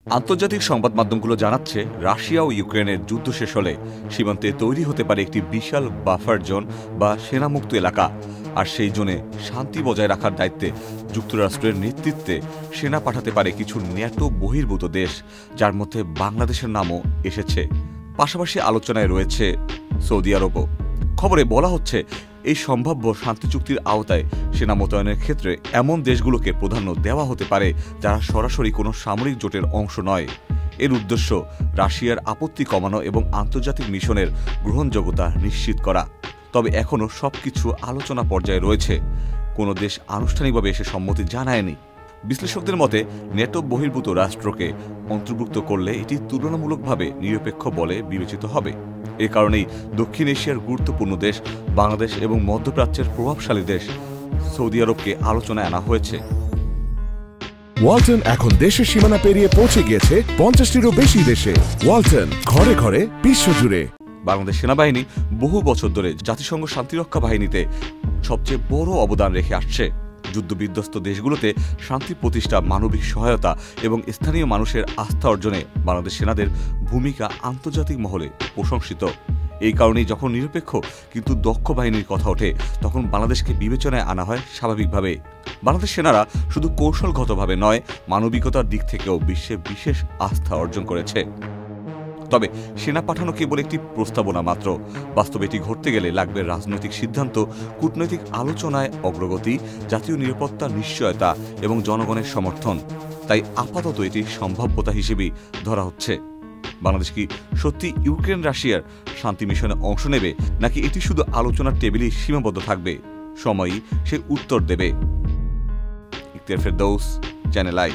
আন্তর্জাতিক সংবাদ মাধ্যমগুলো জানাচ্ছে, রাশিয়া ও ইউক্রেনের যুদ্ধ শেষ হলে সীমান্তে তৈরি হতে পারে একটি বিশাল বাফার জোন বা সেনামুক্ত এলাকা। আর সেই জোনে শান্তি বজায় রাখার দায়িত্বে যুক্তরাষ্ট্রের নেতৃত্বে সেনা পাঠাতে পারে কিছু ন্যাটো বহির্ভূত দেশ, যার মধ্যে বাংলাদেশের নামও এসেছে। পাশাপাশি আলোচনায় রয়েছে সৌদি আরবও। খবরে বলা হচ্ছে, এই সম্ভাব্য শান্তি চুক্তির আওতায় সেনা মোতায়েনের ক্ষেত্রে এমন দেশগুলোকে প্রাধান্য দেওয়া হতে পারে যারা সরাসরি কোনো সামরিক জোটের অংশ নয়। এর উদ্দেশ্য রাশিয়ার আপত্তি কমানো এবং আন্তর্জাতিক মিশনের গ্রহণযোগ্যতা নিশ্চিত করা। তবে এখনও সবকিছু আলোচনা পর্যায়ে রয়েছে, কোনো দেশ আনুষ্ঠানিকভাবে এসে সম্মতি জানায়নি। বিশ্লেষকদের মতে, ন্যাটো বহির্ভূত রাষ্ট্রকে অন্তর্ভুক্ত করলে এটি তুলনামূলকভাবে নিরপেক্ষ বলে বিবেচিত হবে। এ কারণেই দক্ষিণ এশিয়ার গুরুত্বপূর্ণ দেশ বাংলাদেশ এবং মধ্যপ্রাচ্যের প্রভাবশালী দেশ সৌদি আরবকে আলোচনায় আনা হয়েছে। ওয়ালটন এখন দেশের সীমানা পেরিয়ে পৌঁছে গিয়েছে 50টিরও বেশি দেশে। ওয়ালটন, ঘরে ঘরে, বিশ্বজুড়ে। বাংলাদেশ সেনাবাহিনী বহু বছর ধরে জাতিসংঘ শান্তিরক্ষা বাহিনীতে সবচেয়ে বড় অবদান রেখে আসছে। যুদ্ধবিধ্বস্ত দেশগুলোতে শান্তি প্রতিষ্ঠা, মানবিক সহায়তা এবং স্থানীয় মানুষের আস্থা অর্জনে বাংলাদেশ সেনাদের ভূমিকা আন্তর্জাতিক মহলে প্রশংসিত। এই কারণেই যখন নিরপেক্ষ কিন্তু দক্ষ বাহিনীর কথা ওঠে, তখন বাংলাদেশকে বিবেচনায় আনা হয় স্বাভাবিকভাবে। বাংলাদেশ সেনারা শুধু কৌশলগতভাবে নয়, মানবিকতার দিক থেকেও বিশ্বে বিশেষ আস্থা অর্জন করেছে। তবে সেনা পাঠানো কেবল একটি প্রস্তাবনা মাত্র। বাস্তবে এটি ঘটতে গেলে লাগবে রাজনৈতিক সিদ্ধান্ত, কূটনৈতিক আলোচনায় অগ্রগতি, জাতীয় নিরাপত্তার নিশ্চয়তা এবং জনগণের সমর্থন। তাই আপাতত এটি সম্ভাব্যতা হিসেবেই ধরা হচ্ছে। বাংলাদেশ কি সত্যি ইউক্রেন রাশিয়ার শান্তি মিশনে অংশ নেবে, নাকি এটি শুধু আলোচনার টেবিলেই সীমাবদ্ধ থাকবে? সময়ই সে উত্তর দেবে। Ikhtiyar Ferdous, channel I.